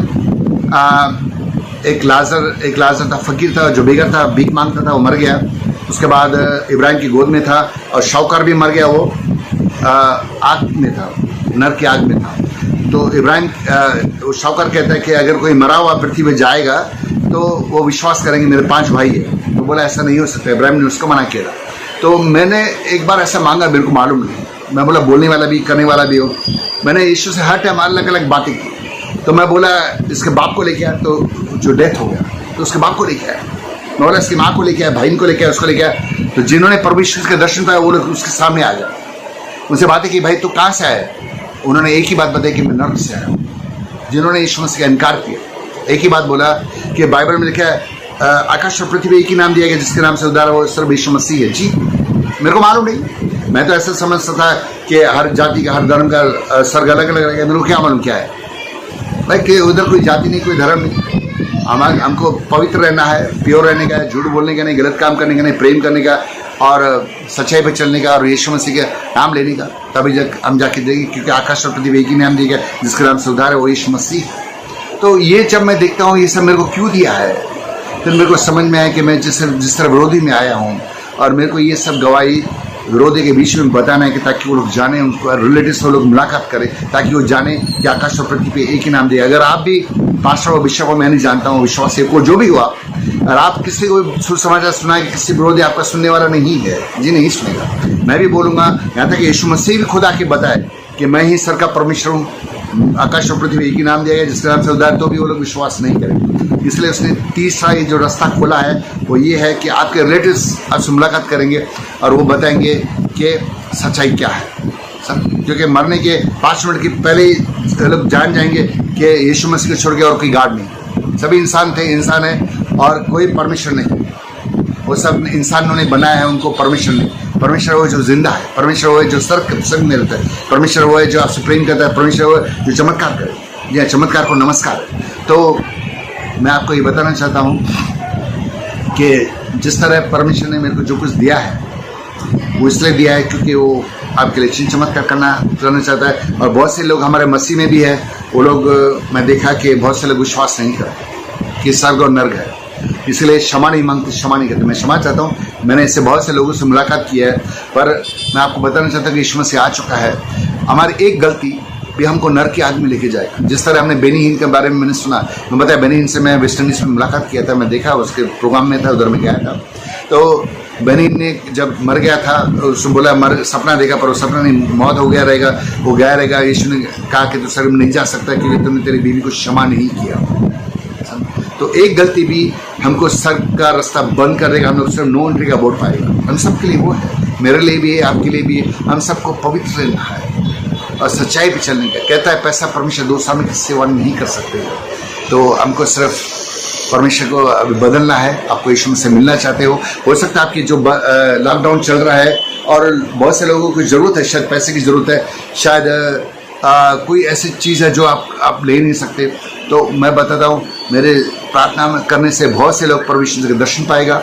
एक लाजर था, फकीर था, जो बेघर था, भीख मांगता था, वो मर गया। उसके बाद इब्राहिम की गोद में था और शाहूकार भी मर गया, वो आग में था, नर की आग में था। तो इब्राहिम शाहूकार कहता है कि अगर कोई मरा हुआ पृथ्वी में जाएगा तो वो विश्वास करेंगे मेरे 5 भाई है। तो बोला ऐसा नहीं हो सकता, इब्राहिम ने उसको मना किया। तो मैंने एक बार ऐसा मांगा, मेरे को मालूम नहीं, मैं बोला बोलने वाला भी करने वाला भी हो। मैंने यीशु से हर टाइम अलग अलग बातें की। तो मैं बोला इसके बाप को लेके आया, तो जो डेथ हो गया तो उसके बाप को लेके आया। मैं बोला इसकी माँ को लेके आया, भाई को लेके आया, उसको लेके आया। तो जिन्होंने परमेश्वर के दर्शन पाया वो लोग उसके सामने आ गया, उनसे बातें की, भाई तू कहाँ से आया? उन्होंने एक ही बात बताई कि मैं नर्क से आया हूँ। जिन्होंने यीशु मसीह का इनकार किया, एक ही बात बोला कि बाइबल में लिखा है आकाश और पृथ्वी एक ही नाम दिया गया जिसके नाम से उद्धार वो सर्व यीशु मसीह है। जी मेरे को मालूम नहीं, मैं तो ऐसा समझता था कि हर जाति का हर धर्म का सर्ग अलग अलग रहेगा। मेरे को क्या मालूम क्या है भाई कि उधर कोई जाति नहीं, कोई धर्म नहीं। हमको पवित्र रहना है, प्योर रहने का है, झूठ बोलने का नहीं, गलत काम करने का नहीं, प्रेम करने का और सच्चाई पे चलने का और यीशु मसीह का नाम लेने का, तभी हम जाके देंगे। क्योंकि आकाश और पृथ्वी एक ही नाम दिया गया जिसके नाम से उद्धार है वो यीशु मसीह। तो ये जब मैं देखता हूँ ये सब मेरे को क्यों दिया है, फिर मेरे को समझ में आया कि मैं जिस तरह विरोधी में आया हूँ और मेरे को ये सब गवाही विरोधी के बीच में बताना है कि ताकि वो लोग जाने, उनको रिलेटिव्स वो लोग मुलाकात करें ताकि वो जाने कि आकाश और पृथ्वी पे एक ही नाम दिया। अगर आप भी पास्टर और बिशप, मैं नहीं जानता हूँ, विश्वासी को जो भी हुआ, और आप किसी को सुसमाचार सुना कि किसी विरोधी आपका सुनने वाला नहीं है, जी नहीं सुनेगा। मैं भी बोलूँगा, यहाँ तक कि यीशु मसीह भी खुद आके बताए कि मैं ही सर का परमेश्वर हूँ, आकाश और पृथ्वी एक ही नाम दिया गया जिसके नाम से उद्धार, तो भी वो लोग विश्वास नहीं करेंगे। इसलिए उसने तीसरा ये जो रास्ता खोला है वो ये है कि आपके रिलेटिव्स आपसे मुलाकात करेंगे और वो बताएंगे कि सच्चाई क्या है। क्योंकि मरने के 5 मिनट की पहले ही लोग जान जाएंगे कि यीशु मसीह को छोड़ के और कोई गार्ड नहीं, सभी इंसान थे, इंसान है और कोई परमेश्वर नहीं। वो सब इंसानों ने बनाया है, उनको परमेश्वर नहीं। परमेश्वर वो जो जिंदा है, परमेश्वर वो है जो संग में रहता है, परमेश्वर वो है जो आपसे प्रेम करता है, परमेश्वर वो है जो चमत्कार करे। यह चमत्कार को नमस्कार है। तो मैं आपको ये बताना चाहता हूँ कि जिस तरह परमेश्वर ने मेरे को जो कुछ दिया है वो इसलिए दिया है क्योंकि वो आपके लिए चिन्ह चमत्कार करना चाहता है। और बहुत से लोग हमारे मसीह में भी है, वो लोग मैं देखा कि बहुत से लोग विश्वास नहीं करते कि स्वर्ग और नर्क है, इसलिए क्षमा नहीं मांगते, क्षमा नहीं करते। मैं क्षमा चाहता हूँ, मैंने इससे बहुत से लोगों से मुलाकात की है, पर मैं आपको बताना चाहता हूँ कि यीशु मसीह आ चुका है। हमारी एक गलती भी हमको नर्क की आग में लेके जाएगा। जिस तरह हमने बेनी हिन के बारे में मैंने सुना, मैं बताया बेनी हिन से मैं वेस्ट इंडीज में मुलाकात किया था, मैं देखा उसके प्रोग्राम में था, उधर में गया था। तो बेनी ने जब मर गया था उसने बोला सपना देखा, पर वो सपना नहीं, मौत हो गया रहेगा, वो गया रहेगा। यीशु ने कहा कि तू स्वर्ग में नहीं जा सकता क्योंकि तुमने तेरी बीवी को क्षमा नहीं किया। तो एक गलती भी हमको स्वर्ग का रास्ता बंद कर देगा, हम लोग सिर्फ नो एंट्री का बोर्ड पाएगा। हम सबके लिए वो है, मेरे लिए भी है, आपके लिए भी है। हम सबको पवित्र रहना है और सच्चाई पे चलने का। कहता है पैसा परमेश्वर दो सामने की सेवा नहीं कर सकते, तो हमको सिर्फ परमेश्वर को बदलना है। आपको यीशु से मिलना चाहते हो सकता है आपकी जो लॉकडाउन चल रहा है और बहुत से लोगों को ज़रूरत है, शायद पैसे की ज़रूरत है, शायद कोई ऐसी चीज़ है जो आप ले नहीं सकते, तो मैं बताता हूँ मेरे प्रार्थना करने से बहुत से लोग परमेश्वर के दर्शन पाएगा।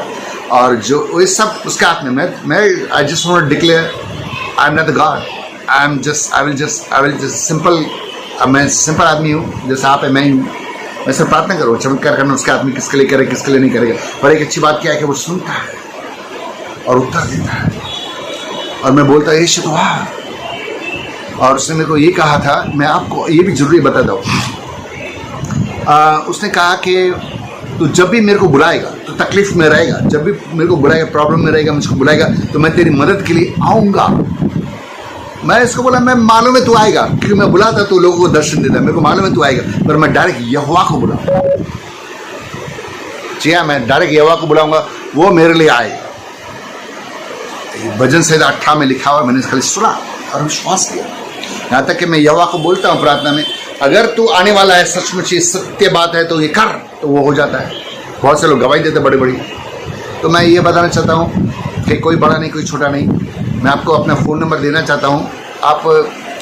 और जो ये सब उसके हाथ में मैं I just want to declare I am not the god, I will just simple, मैं सिंपल आदमी हूँ जैसे आप है, मैं सिर्फ प्रार्थना करूँ, चमत्कार करना उसके आदमी किसके लिए करे किसके लिए नहीं करेगा। पर एक अच्छी बात क्या है कि वो सुनता है और उत्तर देता है। और मैं बोलता है यीशु वाह, और उसने मेरे को ये कहा था, मैं आपको ये भी जरूरी बता दूँ, उसने कहा कि तू जब भी मेरे को बुलाएगा तो तकलीफ में रहेगा, जब भी मेरे को बुलाएगा प्रॉब्लम में रहेगा, मुझको बुलाएगा तो मैं तेरी मदद के लिए आऊँगा। मैं इसको बोला मैं मालूम है तू आएगा, क्योंकि मैं बुलाता तो लोगों को दर्शन देता, मेरे को मालूम है तू आएगा, पर मैं डायरेक्ट यहोवा को बुलाऊंगा। जी हाँ, मैं डायरेक्ट यहोवा को बुलाऊंगा, वो मेरे लिए आए। भजन संहिता 18 में लिखा हुआ, मैंने खाली सुना और विश्वास किया। यहाँ तक कि मैं यहोवा को बोलता हूँ प्रार्थना में, अगर तू आने वाला है, सचमुच ये सत्य बात है तो ये कर, तो वो हो जाता है। बहुत से लोग गवाही देते बड़ी बड़ी। तो मैं ये बताना चाहता हूँ कि कोई बड़ा नहीं कोई छोटा नहीं। मैं आपको अपना फ़ोन नंबर देना चाहता हूँ, आप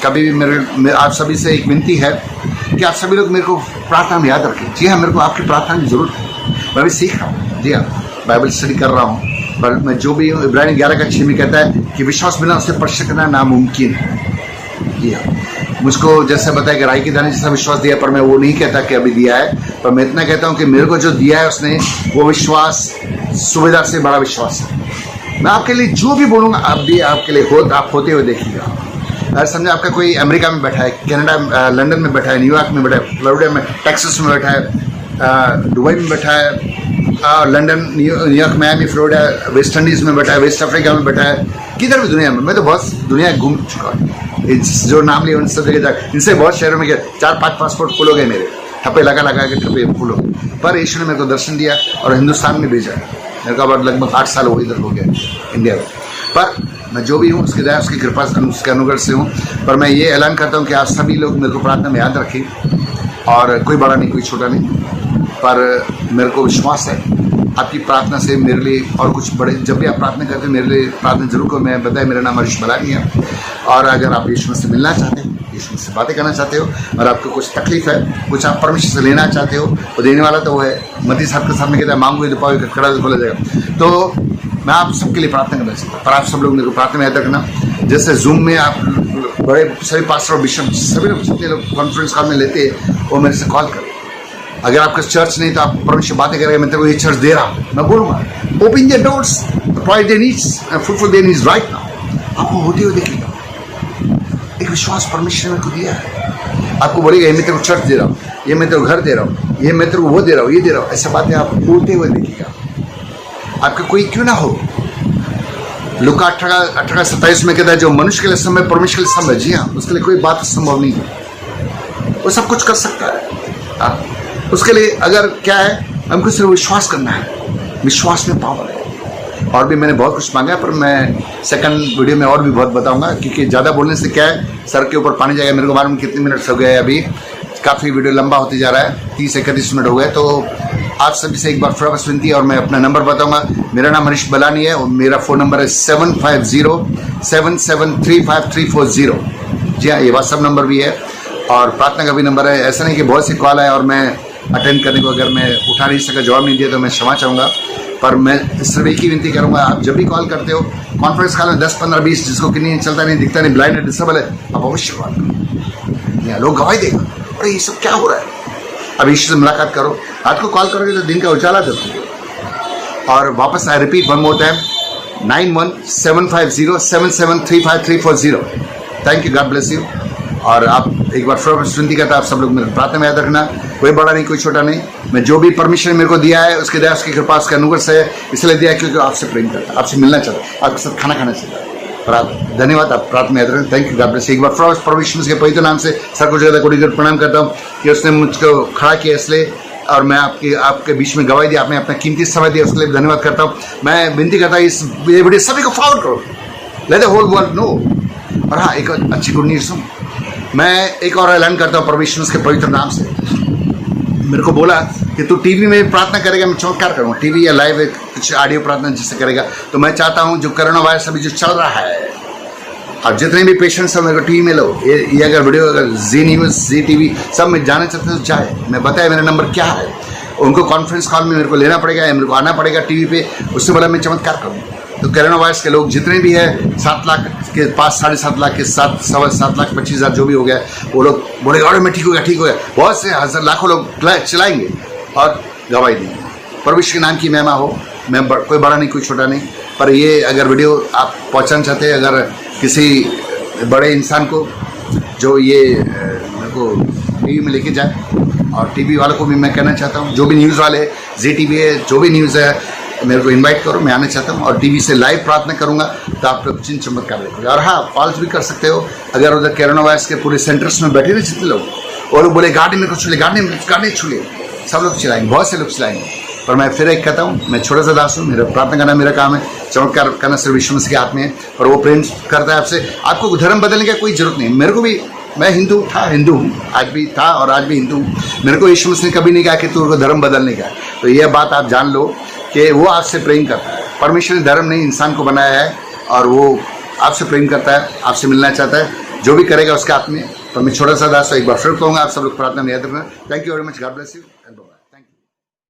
कभी भी आप सभी से एक विनती है कि आप सभी लोग मेरे को प्रार्थना में याद रखें। जी हाँ, मेरे को आपकी प्रार्थना की ज़रूरत है, मैं भी सीख रहा हूँ। जी हाँ, बाइबल स्टडी कर रहा हूँ, पर मैं जो भी इब्रानी 11:6 में कहता है कि विश्वास बिना उससे स्पर्श करना नामुमकिन है। जी हाँ, मुझको जैसे बताया कि राई के दाने जैसा विश्वास दिया, पर मैं वो नहीं कहता कि अभी दिया है, पर मैं इतना कहता हूँ कि मेरे को जो दिया है उसने, वो विश्वास सुबेदार से बड़ा विश्वास है। मैं आपके लिए जो भी बोलूँगा आप भी आपके लिए आप होते हुए देखिएगा। अगर समझे आपका कोई अमेरिका में बैठा है, कनाडा, लंदन में बैठा है, न्यूयॉर्क में बैठा है, फ्लोरिडा में, टेक्सास में बैठा है, दुबई में बैठा है, London, New York, Miami, Florida, West Indies में बैठा है, वेस्ट अफ्रीका में बैठा है, किधर भी दुनिया में। मैं तो बहुत दुनिया घूम चुका हूँ, जो नाम लिए उन सब जगह जाकर, इनसे बहुत शहरों में गया, 4-5 पासपोर्ट फुल हो गए मेरे, ठप्पे लगा के ठप्पे फुल हो गए। पर यीशु ने मेरे को दर्शन दिया और हिंदुस्तान में भेजा। मेरे को लगभग 8 साल हो इधर हो गया इंडिया में। पर मैं जो भी हूँ उसकी दया उसकी कृपा उसके अनुग्रह से हूँ। पर मैं ये ऐलान करता हूँ कि आप सभी लोग मेरे को प्रार्थना में याद रखें, और कोई बड़ा नहीं कोई छोटा नहीं, पर मेरे को विश्वास है आपकी प्रार्थना से मेरे लिए और कुछ बड़े, जब भी आप प्रार्थना करते हो मेरे लिए प्रार्थना जरूर करो। मैं बताया मेरा नाम हरीश बलानी है, और अगर आप यीशु से मिलना चाहते हो, यीशु से बातें करना चाहते हो, और आपको कुछ तकलीफ है, कुछ आप परमेश्वर से लेना चाहते हो, वो देने वाला तो वो है। मत्ती 7 के सामने कहता है मांगोगे तो पाओगे, खड़ा खोला जाएगा। तो मैं आप सबके लिए प्रार्थना करना चाहता हूँ, पर आप सब लोग मेरे को प्रार्थना में याद रखना। जैसे जूम में आप बड़े सभी पास्टर और बिशप सभी लोग जितने लोग कॉन्फ्रेंस कॉल में लेते हैं, वो मेरे से कॉल करो। अगर आपका चर्च नहीं तो आप परमेश्वर बातें करेंगे, मैं तेरे को ये चर्च दे रहा हूँ, मैं बोलूँगा open the doors, provide there needs and fulfil there needs right now. आपको होते हुए देखेगा, एक विश्वास परमेश्वर ने को दिया है। आपको बोलेगा ये मैं तेरे को चर्च दे रहा हूँ, ये मैं तेरे को घर दे रहा हूँ, ये मैं तेरे को वो दे रहा हूँ, ये दे रहा हूँ, ऐसा बातें आप होते हुए देखेगा। आपका कोई क्यों ना हो। लूका 18:27 में कहता है जो मनुष्य के लिए समय परमेश्वर के लिए समय, जी हाँ, उसके लिए कोई बात संभव नहीं है, वो सब कुछ कर सकता है। उसके लिए अगर क्या है, हमको सिर्फ विश्वास करना है, विश्वास में पावर है। और भी मैंने बहुत कुछ मांगा, पर मैं सेकंड वीडियो में और भी बहुत बताऊंगा, क्योंकि ज़्यादा बोलने से क्या है, सर के ऊपर पानी जाएगा। मेरे को मालूम कितने मिनट्स हो गए, अभी काफ़ी वीडियो लंबा होते जा रहा है, 30-31 मिनट हो गए। तो आप सभी से एक बार फिर विनती है, और मैं अपना नंबर बताऊंगा। मेरा नाम हरीश बलानी है और मेरा फ़ोन नंबर है 7507735340। जी हाँ, ये व्हाट्सअप नंबर भी है और प्रार्थना का भी नंबर है। ऐसा नहीं कि बहुत सी कॉल है और मैं अटेंड करने को अगर मैं उठा नहीं सका, जवाब नहीं दिया तो मैं क्षमा चाहूँगा, पर मैं सिर्फ एक ही विनती करूँगा, आप जब भी कॉल करते हो कॉन्फ्रेंस कॉल में 10, 15, 20, जिसको कि नहीं चलता नहीं दिखता नहीं, ब्लाइंड है, डिसेबल है, आप अवश्य कॉल करो, यहाँ लोग गवाही देगा अरे ये सब क्या हो रहा है। अब ईश्वर से मुलाकात करो, रात को कॉल करोगे तो दिन का उजाला दो। और वापस I repeat one more time, 917507735340। Thank you, God bless you. और आप एक बार फिर विनती करता, आप सब लोग मेरे प्रार्थना में याद रखना, कोई बड़ा नहीं कोई छोटा नहीं, मैं जो भी परमिशन मेरे को दिया है उसके दया उसकी कृपा उसके अनुग्रह से इसलिए दिया है क्योंकि आपसे प्रेम करता, आपसे मिलना चाहता, आपके साथ खाना खाना चाहता। और आप धन्यवाद, आप प्रार्थना में याद रखें। Thank you, God bless you. एक बार फिर परमेश्वर के पवित्र नाम से सर को जगह कोड़ी प्रणाम करता हूँ कि उसने मुझको खड़ा किया इसलिए, और मैं आपके बीच में गवाही दी, आपने अपना कीमती समय दिया, उसके लिए धन्यवाद करता हूँ। मैं विनती करता हूँ इस वीडियो सभी को फॉरवर्ड करो, let the whole world know. और हाँ, एक अच्छी गुड न्यूज़ सुन, मैं एक और ऐलान करता हूँ परमेश्वर के पवित्र नाम से। मेरे को बोला कि तू टीवी में प्रार्थना करेगा, मैं चमत्कार करूँगा, टीवी या लाइव कुछ ऑडियो प्रार्थना जिससे करेगा। तो मैं चाहता हूँ जो कोरोना वायरस अभी जो चल रहा है, अब जितने भी पेशेंट्स हैं मेरे को टीवी में लो, ये अगर वीडियो अगर जी न्यूज़, जी टीवी सब में जाना चाहते हैं तो जाए। मैं बताया मेरा नंबर क्या है, उनको कॉन्फ्रेंस कॉल में मेरे को लेना पड़ेगा या मेरे को आना पड़ेगा टीवी पे, उससे बोला मैं चमत्कार करूँ। तो कोरोना वायरस के लोग जितने भी है 7 लाख के पास, 7.5 लाख के 7,25,000 जो भी हो गया, वो लोग बोलेगा अरे मैं ठीक हो गया, ठीक हो गया। बहुत से हजार लाखों लोग चलाएंगे और गवाही देंगे। परमेश्वर के नाम की महिमा हो। मैं कोई बड़ा नहीं कोई छोटा नहीं, पर ये अगर वीडियो आप पहुँचाना चाहते हैं अगर किसी बड़े इंसान को जो ये मेरे को टीवी में लेके जाए, और टीवी वालों को भी मैं कहना चाहता हूँ, जो भी न्यूज़ वाले जी टीवी है, जो भी न्यूज़ है, मेरे को इनवाइट करो, मैं आना चाहता हूँ और टीवी से लाइव प्रार्थना करूँगा, तो आप लोग चिन्ह चमत्कार देखोगे। और हाँ, कॉल्स भी कर सकते हो, अगर उधर कोरोना वायरस के पूरे सेंटर्स में बैठे ना जितने लोग, वो लोग बोले गाड़ी में कुछ छूले, गाड़ी छूले, सब लोग चलाएंगे, बहुत से लोग चलाएंगे। पर मैं फिर एक कहता हूँ, मैं छोटा सा दास हूँ, मेरा प्रार्थना करना मेरा काम है, चमत्कार करना सिर्फ यीशु मसीह के हाथ में है, और वो प्रेम करता है आपसे। आपको धर्म बदलने का कोई जरूरत नहीं। मेरे को भी, मैं हिंदू हूँ, आज भी था और आज भी हिंदू हूँ। मेरे को यीशु मसीह ने कभी नहीं कहा कि तू धर्म बदलने का। तो यह बात आप जान लो कि वो आपसे प्रेम करता है। परमेश्वर ने धर्म नहीं इंसान को बनाया है, और वो आपसे प्रेम करता है, आपसे मिलना चाहता है, जो भी करेगा उसके हाथ में। तो मैं छोटा सा दास एक बार फिर कहूँगा, आप सब लोग प्रार्थना में याद रखना। Thank you very much, God bless you.